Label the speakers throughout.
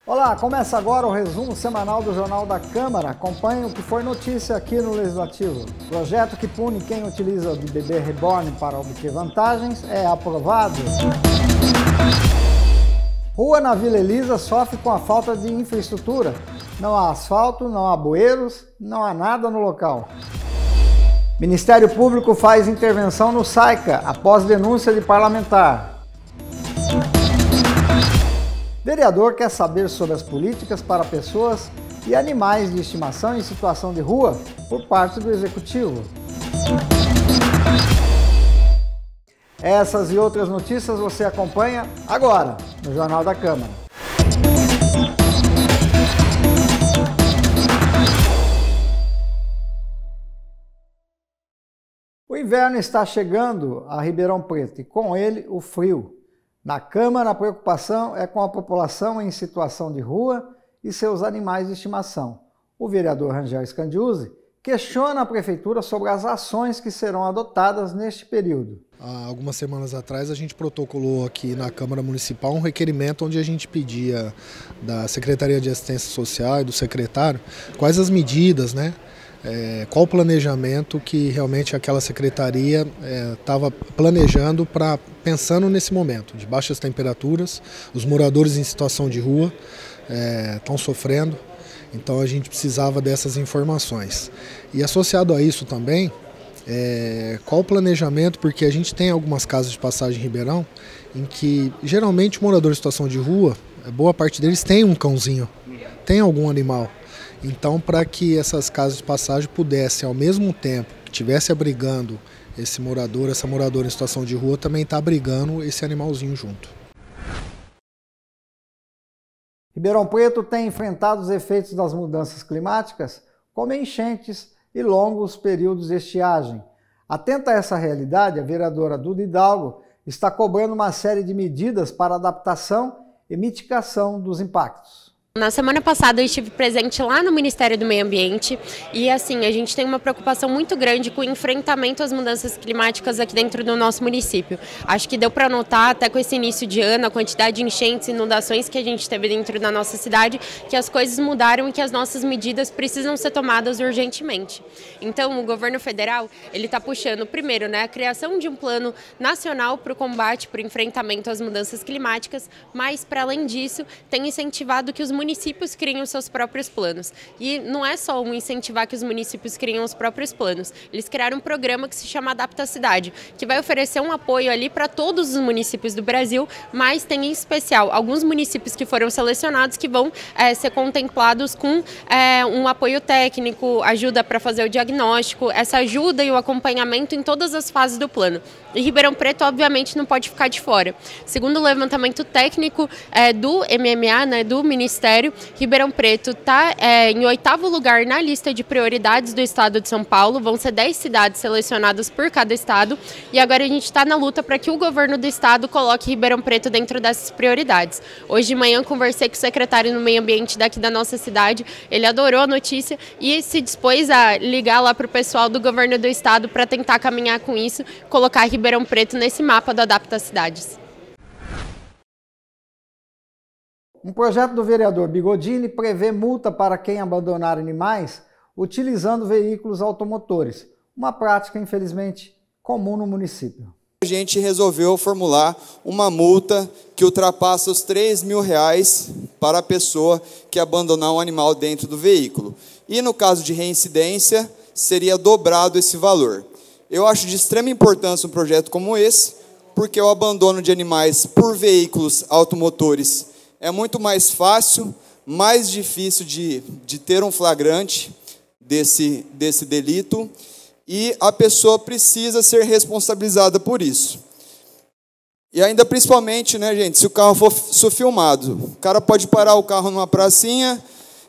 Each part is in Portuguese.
Speaker 1: Olá, começa agora o resumo semanal do Jornal da Câmara. Acompanhe o que foi notícia aqui no Legislativo. Projeto que pune quem utiliza de bebê reborn para obter vantagens é aprovado. Rua na Vila Elisa sofre com a falta de infraestrutura. Não há asfalto, não há bueiros, não há nada no local. Ministério Público faz intervenção no SAICA após denúncia de parlamentar. Vereador quer saber sobre as políticas para pessoas e animais de estimação em situação de rua por parte do Executivo. Essas e outras notícias você acompanha agora no Jornal da Câmara. O inverno está chegando a Ribeirão Preto e com ele o frio. Na Câmara, a preocupação é com a população em situação de rua e seus animais de estimação. O vereador Rangel Scandiuzzi questiona a Prefeitura sobre as ações que serão adotadas neste período.
Speaker 2: Há algumas semanas atrás, a gente protocolou aqui na Câmara Municipal um requerimento onde a gente pedia da Secretaria de Assistência Social e do secretário quais as medidas, qual o planejamento que realmente aquela secretaria estava planejando pensando nesse momento de baixas temperaturas. Os moradores em situação de rua estão sofrendo, então a gente precisava dessas informações. E associado a isso também, qual o planejamento, porque a gente tem algumas casas de passagem em Ribeirão em que geralmente o morador em situação de rua, boa parte deles tem um cãozinho, tem algum animal. Então, para que essas casas de passagem pudessem, ao mesmo tempo que estivesse abrigando esse morador, essa moradora em situação de rua, também está abrigando esse animalzinho junto.
Speaker 1: Ribeirão Preto tem enfrentado os efeitos das mudanças climáticas, como enchentes e longos períodos de estiagem. Atenta a essa realidade, a vereadora Duda Hidalgo está cobrando uma série de medidas para adaptação e mitigação dos impactos.
Speaker 3: Na semana passada eu estive presente lá no Ministério do Meio Ambiente e assim, a gente tem uma preocupação muito grande com o enfrentamento às mudanças climáticas aqui dentro do nosso município. Acho que deu para notar, até com esse início de ano, a quantidade de enchentes e inundações que a gente teve dentro da nossa cidade, que as coisas mudaram e que as nossas medidas precisam ser tomadas urgentemente. Então, o governo federal, ele está puxando, primeiro, a criação de um plano nacional para o combate, para o enfrentamento às mudanças climáticas, mas, para além disso, tem incentivado que os municípios criem os seus próprios planos. E não é só incentivar que os municípios criem os próprios planos. Eles criaram um programa que se chama Adapta a Cidade, que vai oferecer um apoio ali para todos os municípios do Brasil, mas tem em especial alguns municípios que foram selecionados que vão ser contemplados com um apoio técnico, ajuda para fazer o diagnóstico, essa ajuda e o acompanhamento em todas as fases do plano. E Ribeirão Preto, obviamente, não pode ficar de fora. Segundo o levantamento técnico do MMA, do Ministério, Ribeirão Preto está em 8º lugar na lista de prioridades do estado de São Paulo. Vão ser 10 cidades selecionadas por cada estado. E agora a gente está na luta para que o governo do estado coloque Ribeirão Preto dentro dessas prioridades. Hoje de manhã conversei com o secretário do Meio Ambiente daqui da nossa cidade. Ele adorou a notícia e se dispôs a ligar lá para o pessoal do governo do estado para tentar caminhar com isso, colocar Ribeirão Preto nesse mapa do Adapta Cidades.
Speaker 1: Um projeto do vereador Bigodini prevê multa para quem abandonar animais utilizando veículos automotores, uma prática, infelizmente, comum no município.
Speaker 4: A gente resolveu formular uma multa que ultrapassa os R$3.000 para a pessoa que abandonar um animal dentro do veículo. E no caso de reincidência, seria dobrado esse valor. Eu acho de extrema importância um projeto como esse, porque o abandono de animais por veículos automotores é muito mais fácil, mais difícil de ter um flagrante desse delito e a pessoa precisa ser responsabilizada por isso. E ainda principalmente, gente, se o carro for filmado, o cara pode parar o carro numa pracinha,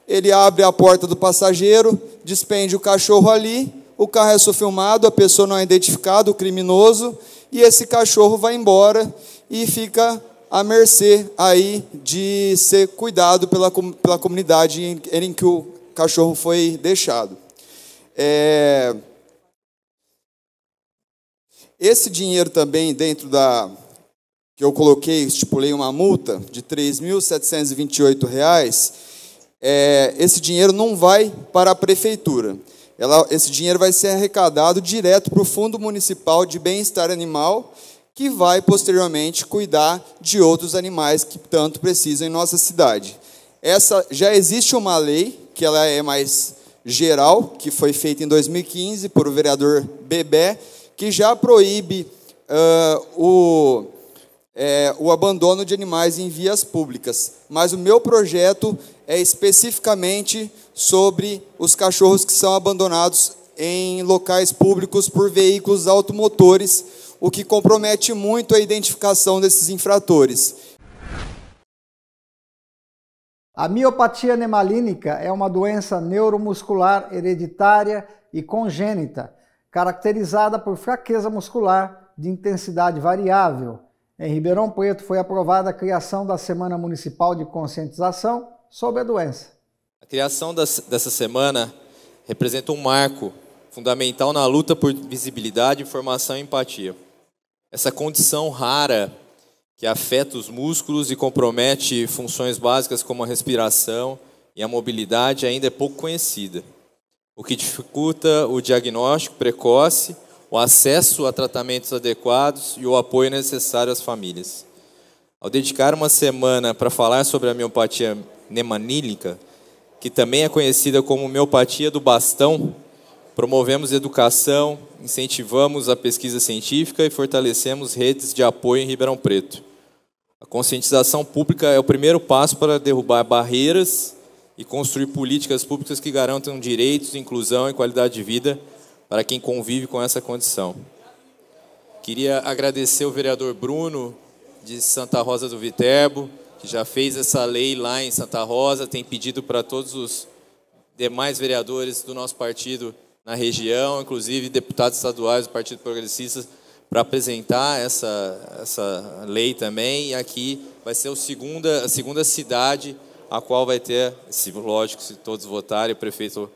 Speaker 4: ele abre a porta do passageiro, despende o cachorro ali, o carro é filmado, a pessoa não é identificada, o criminoso, e esse cachorro vai embora e fica à mercê aí de ser cuidado pela comunidade em que o cachorro foi deixado. Esse dinheiro também dentro que eu estipulei uma multa de R$ 3.728, esse dinheiro não vai para a prefeitura. Esse dinheiro vai ser arrecadado direto para o Fundo Municipal de Bem-Estar Animal, que vai, posteriormente, cuidar de outros animais que tanto precisam em nossa cidade. Já existe uma lei, que ela é mais geral, que foi feita em 2015 por o vereador Bebé, que já proíbe o abandono de animais em vias públicas. Mas o meu projeto é especificamente sobre os cachorros que são abandonados em locais públicos por veículos automotores, o que compromete muito a identificação desses infratores.
Speaker 1: A miopatia nemalínica é uma doença neuromuscular hereditária e congênita, caracterizada por fraqueza muscular de intensidade variável. Em Ribeirão Preto foi aprovada a criação da Semana Municipal de Conscientização sobre a doença.
Speaker 5: A criação dessa semana representa um marco fundamental na luta por visibilidade, informação e empatia. Essa condição rara que afeta os músculos e compromete funções básicas como a respiração e a mobilidade ainda é pouco conhecida, o que dificulta o diagnóstico precoce, o acesso a tratamentos adequados e o apoio necessário às famílias. Ao dedicar uma semana para falar sobre a miopatia nemalínica, que também é conhecida como miopatia do bastão, promovemos educação, incentivamos a pesquisa científica e fortalecemos redes de apoio em Ribeirão Preto. A conscientização pública é o primeiro passo para derrubar barreiras e construir políticas públicas que garantam direitos, inclusão e qualidade de vida para quem convive com essa condição. Queria agradecer o vereador Bruno, de Santa Rosa do Viterbo, que já fez essa lei lá em Santa Rosa, tem pedido para todos os demais vereadores do nosso partido na região, inclusive deputados estaduais do Partido Progressista, para apresentar essa lei também. E aqui vai ser a segunda cidade a qual vai ter, lógico, se todos votarem, o prefeito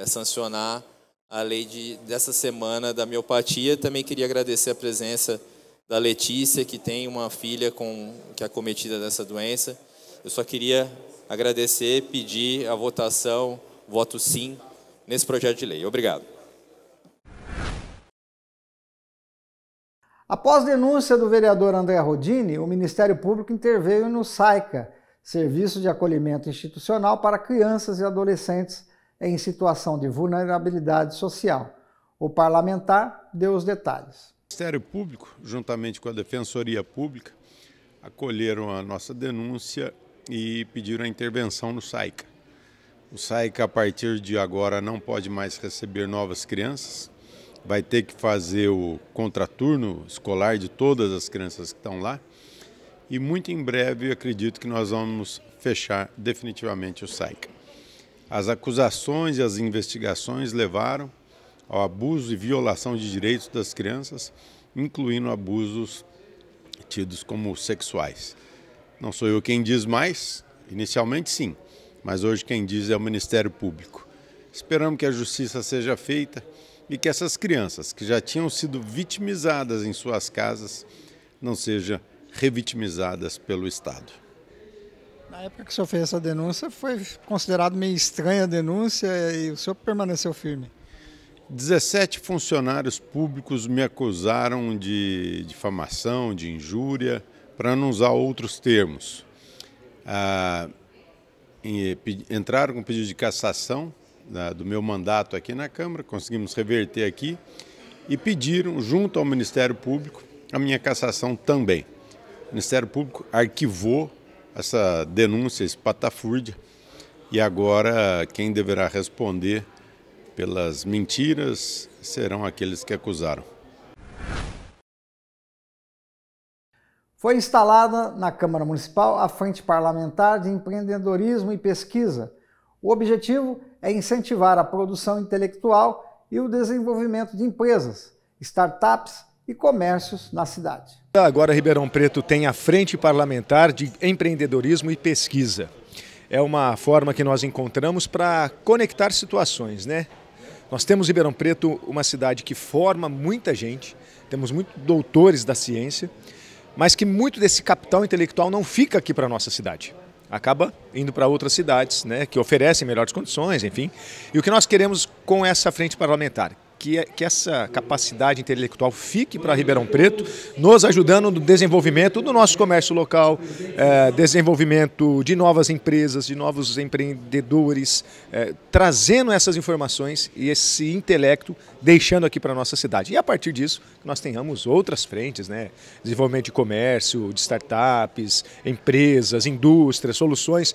Speaker 5: sancionar a lei dessa semana da miopatia. Também queria agradecer a presença da Letícia, que tem uma filha que é acometida dessa doença. Eu só queria agradecer, pedir a votação, voto sim, nesse projeto de lei. Obrigado.
Speaker 1: Após denúncia do vereador André Rodini, o Ministério Público interveio no SAICA, Serviço de Acolhimento Institucional para Crianças e Adolescentes em Situação de Vulnerabilidade Social. O parlamentar deu os detalhes.
Speaker 6: O Ministério Público, juntamente com a Defensoria Pública, acolheram a nossa denúncia e pediram a intervenção no SAICA. O SAICA, a partir de agora, não pode mais receber novas crianças, vai ter que fazer o contraturno escolar de todas as crianças que estão lá e muito em breve eu acredito que nós vamos fechar definitivamente o SAICA. As acusações e as investigações levaram ao abuso e violação de direitos das crianças, incluindo abusos tidos como sexuais. Não sou eu quem diz mais, inicialmente sim, mas hoje quem diz é o Ministério Público. Esperamos que a justiça seja feita e que essas crianças que já tinham sido vitimizadas em suas casas não sejam revitimizadas pelo Estado.
Speaker 1: Na época que o senhor fez essa denúncia, foi considerado meio estranha a denúncia e o senhor permaneceu firme.
Speaker 6: 17 funcionários públicos me acusaram de difamação, de injúria, para não usar outros termos. Entraram com pedido de cassação do meu mandato aqui na Câmara, conseguimos reverter aqui e pediram, junto ao Ministério Público, a minha cassação também. O Ministério Público arquivou essa denúncia espatafúrdia e agora quem deverá responder pelas mentiras serão aqueles que acusaram.
Speaker 1: Foi instalada na Câmara Municipal a Frente Parlamentar de Empreendedorismo e Pesquisa. O objetivo é incentivar a produção intelectual e o desenvolvimento de empresas, startups e comércios na cidade.
Speaker 7: Agora Ribeirão Preto tem a Frente Parlamentar de Empreendedorismo e Pesquisa. É uma forma que nós encontramos para conectar situações, né? Nós temos Ribeirão Preto uma cidade que forma muita gente, temos muitos doutores da ciência, mas que muito desse capital intelectual não fica aqui para a nossa cidade. Acaba indo para outras cidades, né, que oferecem melhores condições, enfim. E o que nós queremos com essa frente parlamentar? Que essa capacidade intelectual fique para Ribeirão Preto, nos ajudando no desenvolvimento do nosso comércio local, desenvolvimento de novas empresas, de novos empreendedores, trazendo essas informações e esse intelecto, deixando aqui para a nossa cidade. E a partir disso, nós tenhamos outras frentes, né? Desenvolvimento de comércio, de startups, empresas, indústrias, soluções.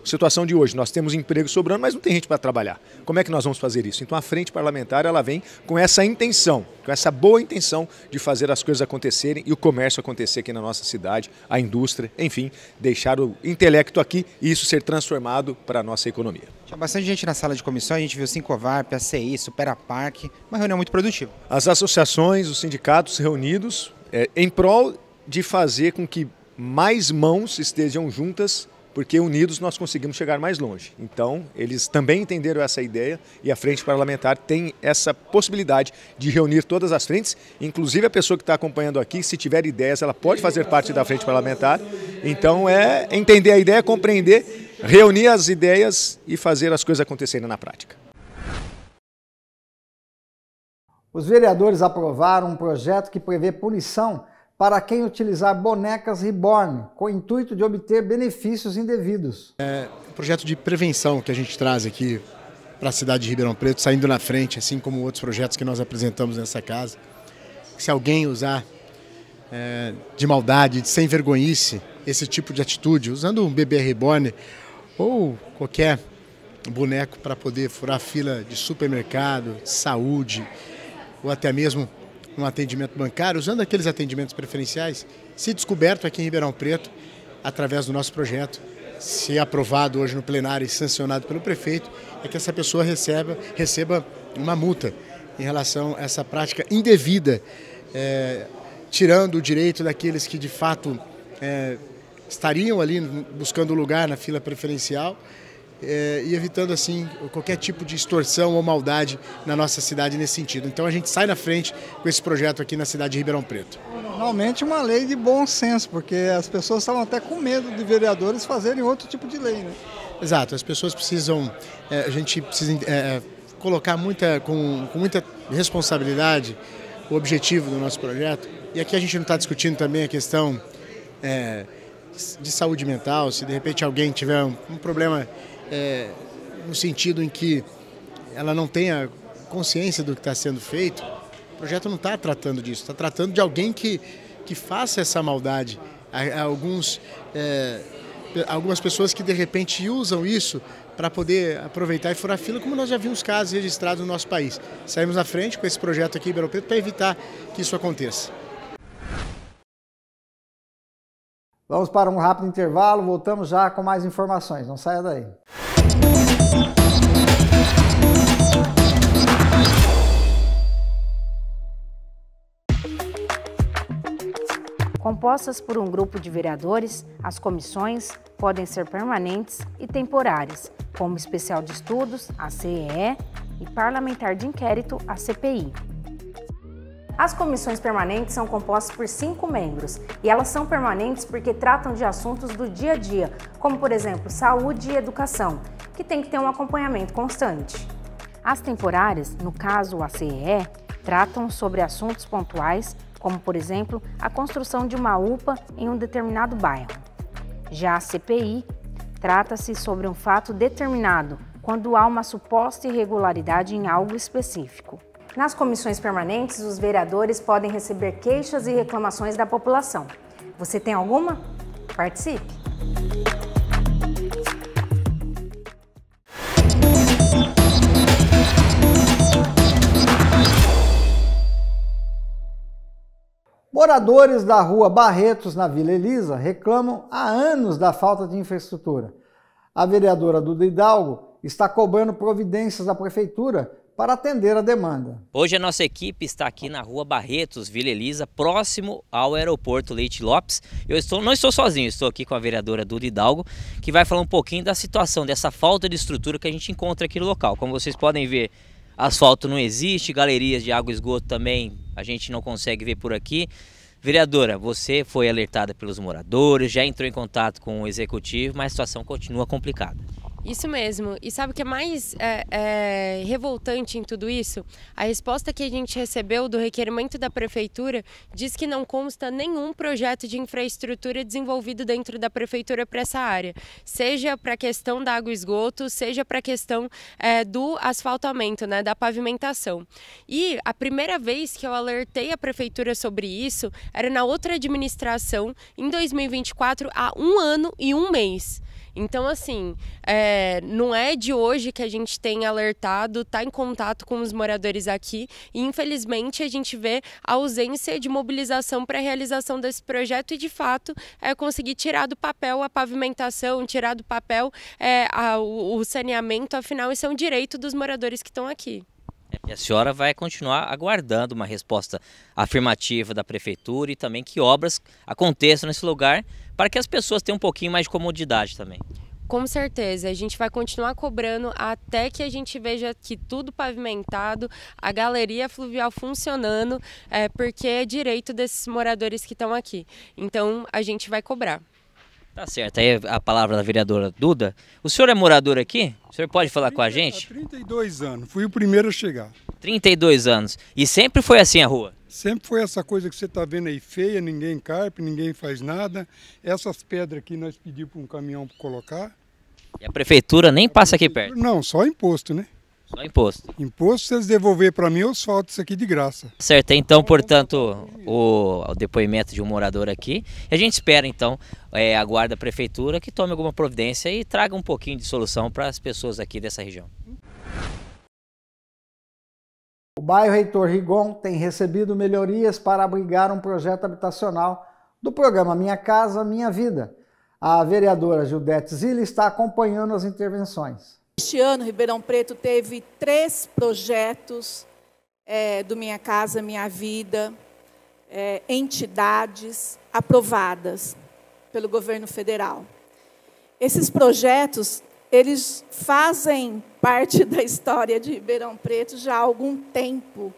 Speaker 7: Situação de hoje, nós temos emprego sobrando, mas não tem gente para trabalhar. Como é que nós vamos fazer isso? Então a frente parlamentar ela vem com essa intenção, com essa boa intenção de fazer as coisas acontecerem e o comércio acontecer aqui na nossa cidade, a indústria, enfim, deixar o intelecto aqui e isso ser transformado para a nossa economia.
Speaker 8: Tinha bastante gente na sala de comissão, a gente viu Sincovarp, ACI, Superaparc, uma reunião muito produtiva.
Speaker 7: As associações, os sindicatos reunidos em prol de fazer com que mais mãos estejam juntas, porque unidos nós conseguimos chegar mais longe. Então, eles também entenderam essa ideia e a frente parlamentar tem essa possibilidade de reunir todas as frentes, inclusive a pessoa que está acompanhando aqui, se tiver ideias, ela pode fazer parte da frente parlamentar. Então, é entender a ideia, compreender, reunir as ideias e fazer as coisas acontecerem na prática.
Speaker 1: Os vereadores aprovaram um projeto que prevê punição para quem utilizar bonecas reborn, com o intuito de obter benefícios indevidos.
Speaker 9: É um projeto de prevenção que a gente traz aqui para a cidade de Ribeirão Preto, saindo na frente, assim como outros projetos que nós apresentamos nessa casa. Se alguém usar de maldade, de sem vergonhice, esse tipo de atitude, usando um bebê reborn ou qualquer boneco para poder furar fila de supermercado, de saúde, ou até mesmo um atendimento bancário, usando aqueles atendimentos preferenciais, se descoberto aqui em Ribeirão Preto, através do nosso projeto, se aprovado hoje no plenário e sancionado pelo prefeito, é que essa pessoa receba uma multa em relação a essa prática indevida, tirando o direito daqueles que de fato estariam ali buscando lugar na fila preferencial, e evitando assim qualquer tipo de extorsão ou maldade na nossa cidade nesse sentido. Então a gente sai na frente com esse projeto aqui na cidade de Ribeirão Preto.
Speaker 10: Normalmente uma lei de bom senso, porque as pessoas estavam até com medo de vereadores fazerem outro tipo de lei, né?
Speaker 9: Exato, as pessoas precisam, a gente precisa colocar com muita responsabilidade o objetivo do nosso projeto. E aqui a gente não está discutindo também a questão de saúde mental, se de repente alguém tiver um problema no sentido em que ela não tenha consciência do que está sendo feito, o projeto não está tratando disso, está tratando de alguém que faça essa maldade. Algumas pessoas que de repente usam isso para poder aproveitar e furar fila, como nós já vimos casos registrados no nosso país. Saímos à frente com esse projeto aqui em Ribeirão Preto para evitar que isso aconteça.
Speaker 1: Vamos para um rápido intervalo, voltamos já com mais informações, não saia daí.
Speaker 11: Compostas por um grupo de vereadores, as comissões podem ser permanentes e temporárias, como especial de estudos, a CEE, e parlamentar de inquérito, a CPI. As comissões permanentes são compostas por 5 membros e elas são permanentes porque tratam de assuntos do dia a dia, como por exemplo saúde e educação, que tem que ter um acompanhamento constante. As temporárias, no caso a CEE, tratam sobre assuntos pontuais, como por exemplo a construção de uma UPA em um determinado bairro. Já a CPI trata-se sobre um fato determinado, quando há uma suposta irregularidade em algo específico. Nas comissões permanentes, os vereadores podem receber queixas e reclamações da população. Você tem alguma? Participe!
Speaker 1: Moradores da rua Barretos, na Vila Elisa, reclamam há anos da falta de infraestrutura. A vereadora Duda Hidalgo está cobrando providências da prefeitura para atender a demanda.
Speaker 12: Hoje a nossa equipe está aqui na rua Barretos, Vila Elisa, próximo ao aeroporto Leite Lopes. Não estou sozinho, estou aqui com a vereadora Duda Hidalgo, que vai falar um pouquinho da situação, dessa falta de estrutura que a gente encontra aqui no local. Como vocês podem ver, asfalto não existe, galerias de água e esgoto também a gente não consegue ver por aqui. Vereadora, você foi alertada pelos moradores, já entrou em contato com o executivo, mas a situação continua complicada.
Speaker 3: Isso mesmo. E sabe o que é mais revoltante em tudo isso? A resposta que a gente recebeu do requerimento da prefeitura diz que não consta nenhum projeto de infraestrutura desenvolvido dentro da prefeitura para essa área. Seja para a questão da água e esgoto, seja para a questão do asfaltamento, né, da pavimentação. E a primeira vez que eu alertei a prefeitura sobre isso era na outra administração, em 2024, há 1 ano e 1 mês. Então, assim, não é de hoje que a gente tem alertado, está em contato com os moradores aqui e, infelizmente, a gente vê a ausência de mobilização para a realização desse projeto e, de fato, conseguir tirar do papel a pavimentação, tirar do papel o saneamento, afinal, isso é um direito dos moradores que estão aqui.
Speaker 12: E a senhora vai continuar aguardando uma resposta afirmativa da prefeitura e também que obras aconteçam nesse lugar para que as pessoas tenham um pouquinho mais de comodidade também.
Speaker 3: Com certeza, a gente vai continuar cobrando até que a gente veja que tudo pavimentado, a galeria fluvial funcionando, porque é direito desses moradores que estão aqui. Então a gente vai cobrar.
Speaker 12: Tá certo, aí a palavra da vereadora Duda. O senhor é morador aqui? O senhor pode falar com a gente?
Speaker 13: Há 32 anos, fui o primeiro a chegar.
Speaker 12: 32 anos. E sempre foi assim a rua?
Speaker 13: Sempre foi essa coisa que você está vendo aí feia, ninguém carpe, ninguém faz nada. Essas pedras aqui nós pedimos para um caminhão para colocar.
Speaker 12: E a prefeitura nem passa aqui perto?
Speaker 13: Não, só imposto, né?
Speaker 12: Só imposto.
Speaker 13: Imposto, se eles devolverem para mim, eu solto isso aqui de graça.
Speaker 12: Certo, então, portanto, o depoimento de um morador aqui. E a gente espera, então, aguarda a prefeitura que tome alguma providência e traga um pouquinho de solução para as pessoas aqui dessa região.
Speaker 1: O bairro Heitor Rigon tem recebido melhorias para abrigar um projeto habitacional do programa Minha Casa, Minha Vida. A vereadora Gildete Zilli está acompanhando as intervenções.
Speaker 14: Este ano, Ribeirão Preto teve 3 projetos do Minha Casa, Minha Vida, entidades aprovadas pelo governo federal. Esses projetos, eles fazem parte da história de Ribeirão Preto já há algum tempo,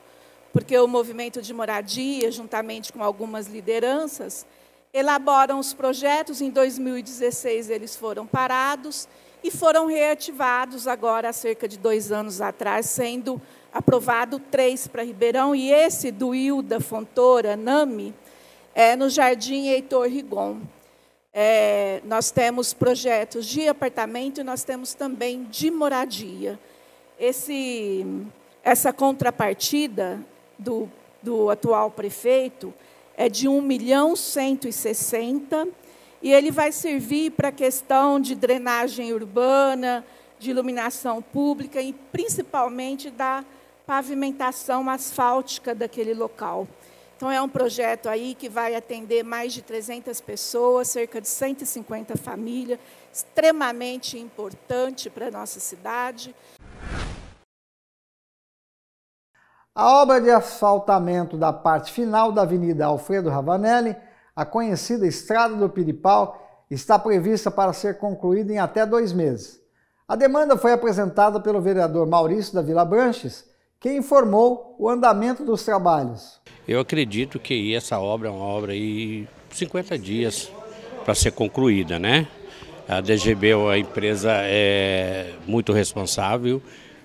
Speaker 14: porque o movimento de moradia, juntamente com algumas lideranças, elaboram os projetos. Em 2016 eles foram parados e foram reativados agora há cerca de 2 anos atrás, sendo aprovado 3 para Ribeirão, e esse do Hilda Fontoura, NAMI, no Jardim Heitor Rigon. Nós temos projetos de apartamento e nós temos também de moradia. Essa contrapartida do atual prefeito é de 1.160.000, e ele vai servir para a questão de drenagem urbana, de iluminação pública e principalmente da pavimentação asfáltica daquele local. Então, é um projeto aí que vai atender mais de 300 pessoas, cerca de 150 famílias, extremamente importante para a nossa cidade.
Speaker 1: A obra de asfaltamento da parte final da Avenida Alfredo Ravanelli, a conhecida Estrada do Piripau, está prevista para ser concluída em até 2 meses. A demanda foi apresentada pelo vereador Maurício da Vila Branches, que informou o andamento dos trabalhos.
Speaker 15: Eu acredito que essa obra é uma obra aí 50 dias para ser concluída, né? A DGB, a empresa, é muito responsável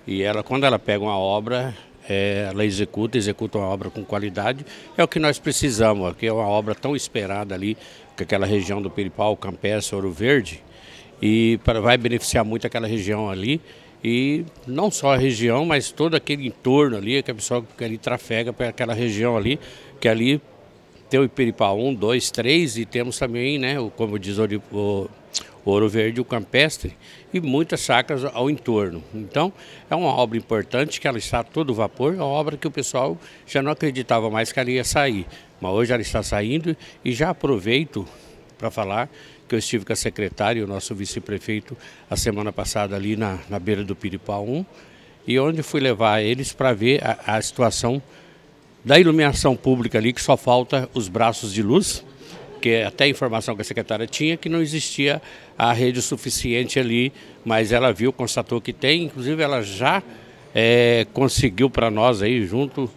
Speaker 15: e quando ela pega uma obra, ela executa uma obra com qualidade. É o que nós precisamos, que é uma obra tão esperada ali, com aquela região do Piripau, Campestre, Ouro Verde, e vai beneficiar muito aquela região ali. E não só a região, mas todo aquele entorno ali, que a pessoa que ali trafega para aquela região ali, que ali tem o Ipiripau 1, 2, 3 e temos também, né, como diz o Ouro Verde, o Campestre e muitas chácaras ao entorno. Então é uma obra importante, que ela está a todo vapor, é uma obra que o pessoal já não acreditava mais que ela ia sair, mas hoje ela está saindo. E já aproveito para falar que eu estive com a secretária e o nosso vice-prefeito a semana passada ali na beira do Piripau 1, e onde fui levar eles para ver a situação da iluminação pública ali, que só falta os braços de luz, que até a informação que a secretária tinha, que não existia a rede suficiente ali, mas ela viu, constatou que tem, inclusive ela já conseguiu para nós aí, junto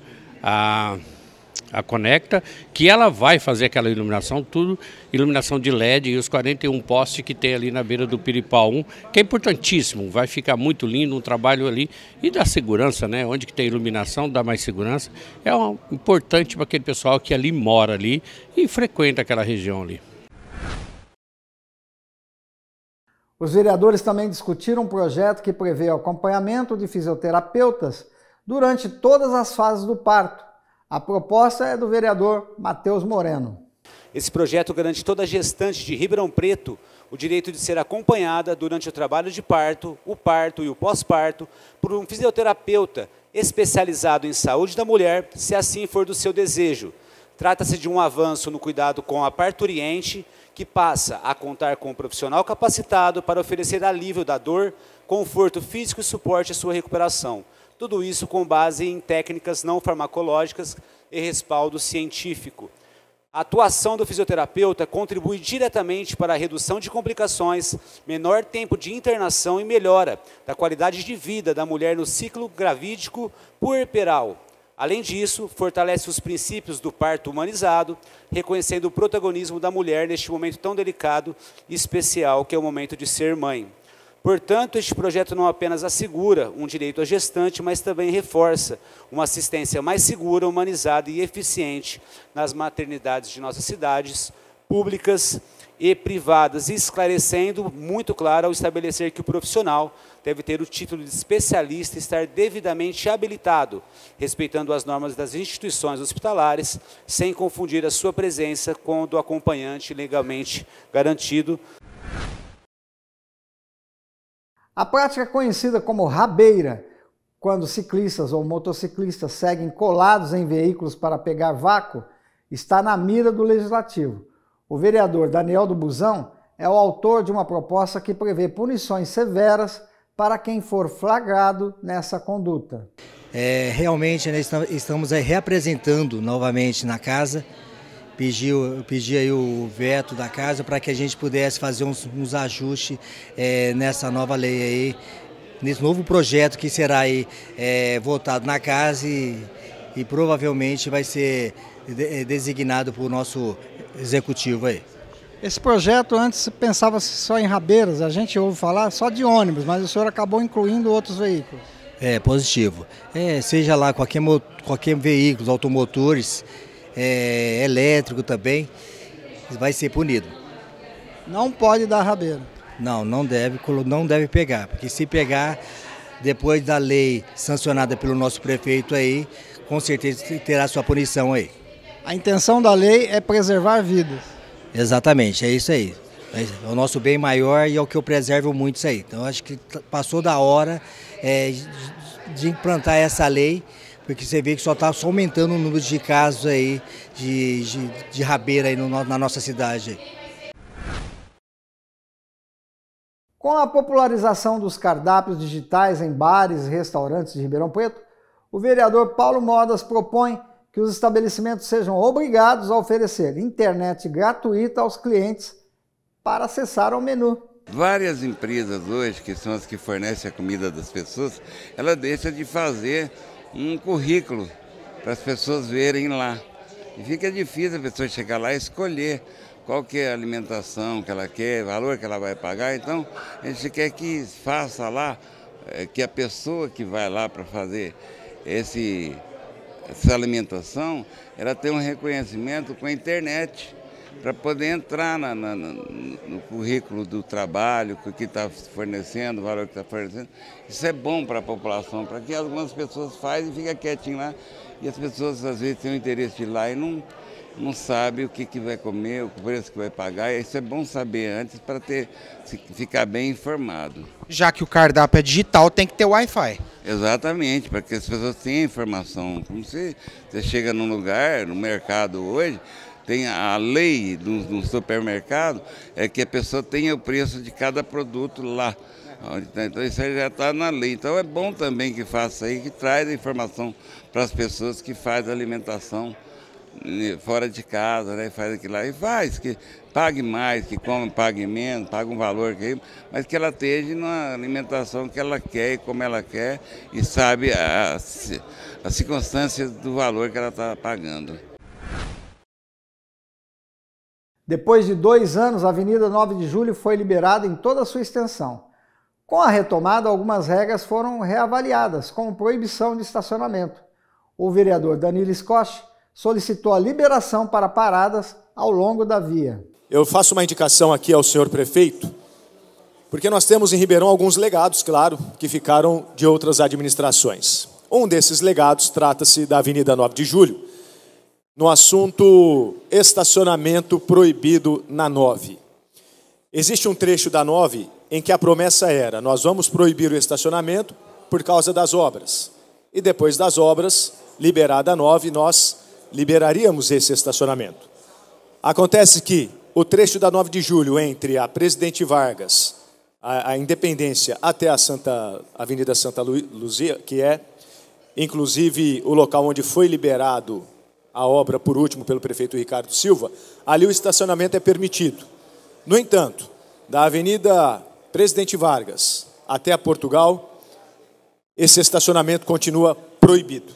Speaker 15: a Conecta, que ela vai fazer aquela iluminação, tudo iluminação de LED e os 41 postes que tem ali na beira do Piripau 1, que é importantíssimo, vai ficar muito lindo um trabalho ali e dá segurança, né? Onde que tem iluminação dá mais segurança, importante para aquele pessoal que ali mora ali e frequenta aquela região ali.
Speaker 1: Os vereadores também discutiram um projeto que prevê o acompanhamento de fisioterapeutas durante todas as fases do parto. A proposta é do vereador Matheus Moreno.
Speaker 16: Esse projeto garante toda gestante de Ribeirão Preto o direito de ser acompanhada durante o trabalho de parto, o parto e o pós-parto por um fisioterapeuta especializado em saúde da mulher, se assim for do seu desejo. Trata-se de um avanço no cuidado com a parturiente, que passa a contar com um profissional capacitado para oferecer alívio da dor, conforto físico e suporte à sua recuperação. Tudo isso com base em técnicas não farmacológicas e respaldo científico. A atuação do fisioterapeuta contribui diretamente para a redução de complicações, menor tempo de internação e melhora da qualidade de vida da mulher no ciclo gravídico puerperal. Além disso, fortalece os princípios do parto humanizado, reconhecendo o protagonismo da mulher neste momento tão delicado e especial que é o momento de ser mãe. Portanto, este projeto não apenas assegura um direito à gestante, mas também reforça uma assistência mais segura, humanizada e eficiente nas maternidades de nossas cidades, públicas e privadas, esclarecendo muito claro ao estabelecer que o profissional deve ter o título de especialista e estar devidamente habilitado, respeitando as normas das instituições hospitalares, sem confundir a sua presença com a do acompanhante legalmente garantido.
Speaker 1: A prática conhecida como rabeira, quando ciclistas ou motociclistas seguem colados em veículos para pegar vácuo, está na mira do Legislativo. O vereador Daniel do Busão é o autor de uma proposta que prevê punições severas para quem for flagrado nessa conduta.
Speaker 17: Realmente nós estamos reapresentando novamente na casa, pedi aí o veto da casa para que a gente pudesse fazer uns ajustes nessa nova lei aí, nesse novo projeto que será aí votado na casa e provavelmente vai ser designado por nosso executivo aí.
Speaker 10: Esse projeto antes pensava-se só em rabeiras, a gente ouve falar só de ônibus, mas o senhor acabou incluindo outros veículos.
Speaker 17: Positivo. Seja lá qualquer veículo, automotores, elétrico também, vai ser punido.
Speaker 10: Não pode dar rabeira?
Speaker 17: Não deve pegar, porque se pegar, depois da lei sancionada pelo nosso prefeito aí, com certeza terá sua punição aí.
Speaker 10: A intenção da lei é preservar vidas.
Speaker 17: Exatamente, é isso aí. É o nosso bem maior e é o que eu preservo muito isso aí. Então acho que passou da hora de implantar essa lei, porque você vê que só está aumentando o número de casos aí de rabeira aí na nossa cidade.
Speaker 1: Com a popularização dos cardápios digitais em bares e restaurantes de Ribeirão Preto, o vereador Paulo Modas propõe que os estabelecimentos sejam obrigados a oferecer internet gratuita aos clientes para acessar o menu.
Speaker 18: Várias empresas hoje, que são as que fornecem a comida das pessoas, ela deixa de fazer um currículo para as pessoas verem lá. E fica difícil a pessoa chegar lá e escolher qual que é a alimentação que ela quer, o valor que ela vai pagar. Então, a gente quer que faça lá, que a pessoa que vai lá para fazer essa alimentação, ela tem um reconhecimento com a internet, para poder entrar no currículo do trabalho, o que está fornecendo, o valor que está fornecendo. Isso é bom para a população, para que algumas pessoas fazem e ficam quietinho lá, e as pessoas às vezes têm o interesse de ir lá e não sabem o que vai comer, o preço que vai pagar. Isso é bom saber antes para ficar bem informado.
Speaker 8: Já que o cardápio é digital, tem que ter Wi-Fi.
Speaker 18: Exatamente, para que as pessoas tenham informação. Como você chega num lugar, no mercado hoje, tem a lei no supermercado, é que a pessoa tenha o preço de cada produto lá. Então isso aí já está na lei. Então é bom também que faça aí, que traz a informação para as pessoas que fazem a alimentação fora de casa, né? Faz aquilo lá e faz, que pague mais, que come, pague menos, pague um valor, mas que ela esteja na alimentação que ela quer e como ela quer e sabe as circunstâncias do valor que ela está pagando.
Speaker 1: Depois de 2 anos, a Avenida 9 de Julho foi liberada em toda a sua extensão. Com a retomada, algumas regras foram reavaliadas, como proibição de estacionamento. O vereador Danilo Scott solicitou a liberação para paradas ao longo da via.
Speaker 19: Eu faço uma indicação aqui ao senhor prefeito, porque nós temos em Ribeirão alguns legados, claro, que ficaram de outras administrações. Um desses legados trata-se da Avenida 9 de Julho, no assunto estacionamento proibido na 9. Existe um trecho da 9 em que a promessa era: nós vamos proibir o estacionamento por causa das obras. E depois das obras, liberada a 9, nós liberaríamos esse estacionamento. Acontece que o trecho da 9 de Julho entre a Presidente Vargas, a Independência, até a Avenida Santa Luzia, que é inclusive o local onde foi liberado a obra por último pelo prefeito Ricardo Silva, ali o estacionamento é permitido. No entanto, da Avenida Presidente Vargas até a Portugal, esse estacionamento continua proibido.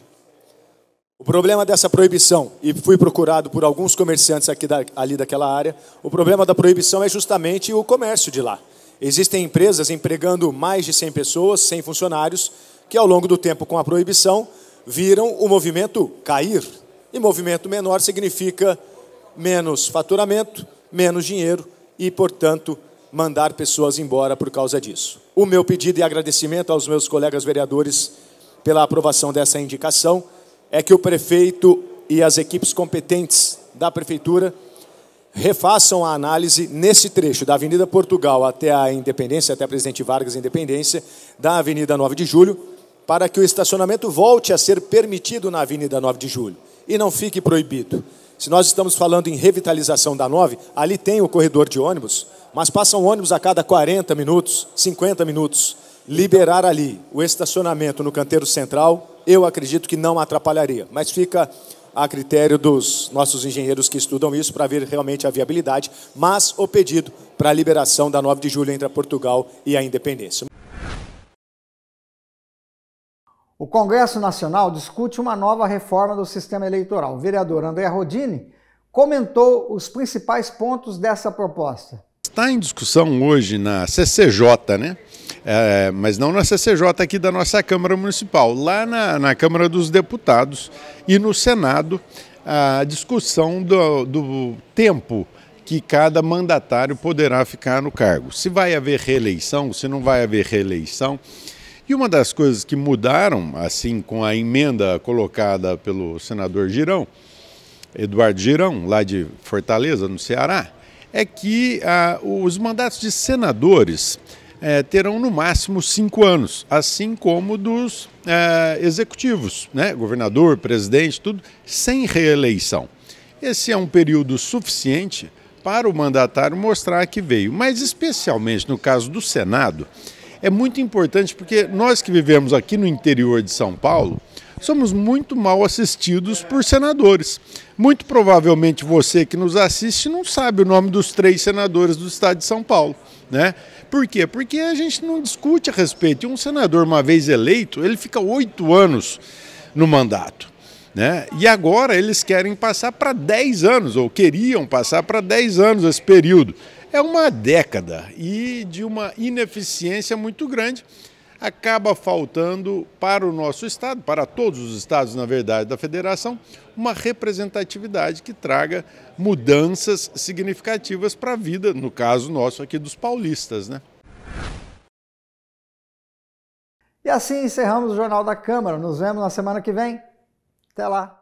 Speaker 19: O problema dessa proibição, e fui procurado por alguns comerciantes ali daquela área, o problema da proibição é justamente o comércio de lá. Existem empresas empregando mais de 100 pessoas, 100 funcionários, que ao longo do tempo com a proibição viram o movimento cair. E movimento menor significa menos faturamento, menos dinheiro e, portanto, mandar pessoas embora por causa disso. O meu pedido e agradecimento aos meus colegas vereadores pela aprovação dessa indicação é que o prefeito e as equipes competentes da prefeitura refaçam a análise nesse trecho da Avenida Portugal até a Independência, até a Presidente Vargas Independência, da Avenida 9 de Julho, para que o estacionamento volte a ser permitido na Avenida 9 de Julho e não fique proibido. Se nós estamos falando em revitalização da 9, ali tem o corredor de ônibus, mas passam ônibus a cada 40 minutos, 50 minutos. Liberar ali o estacionamento no canteiro central, eu acredito que não atrapalharia, mas fica a critério dos nossos engenheiros que estudam isso para ver realmente a viabilidade, mas o pedido para a liberação da 9 de julho entre a Portugal e a Independência.
Speaker 1: O Congresso Nacional discute uma nova reforma do sistema eleitoral. O vereador André Rodini comentou os principais pontos dessa proposta.
Speaker 6: Está em discussão hoje na CCJ, né? Mas não na CCJ aqui da nossa Câmara Municipal, lá na Câmara dos Deputados e no Senado, a discussão do tempo que cada mandatário poderá ficar no cargo. Se vai haver reeleição, se não vai haver reeleição. E uma das coisas que mudaram, assim, com a emenda colocada pelo senador Girão, Eduardo Girão, lá de Fortaleza, no Ceará, é que os mandatos de senadores terão no máximo 5 anos, assim como dos executivos, né? Governador, presidente, tudo, sem reeleição. Esse é um período suficiente para o mandatário mostrar que veio, mas especialmente no caso do Senado, é muito importante porque nós que vivemos aqui no interior de São Paulo, somos muito mal assistidos por senadores. Muito provavelmente você que nos assiste não sabe o nome dos 3 senadores do estado de São Paulo, né? Por quê? Porque a gente não discute a respeito. E um senador, uma vez eleito, ele fica 8 anos no mandato, né? E agora eles querem passar para 10 anos, ou queriam passar para 10 anos esse período. É uma década e de uma ineficiência muito grande. Acaba faltando para o nosso estado, para todos os estados, na verdade, da federação, uma representatividade que traga mudanças significativas para a vida, no caso nosso aqui dos paulistas, né?
Speaker 1: E assim encerramos o Jornal da Câmara. Nos vemos na semana que vem. Até lá!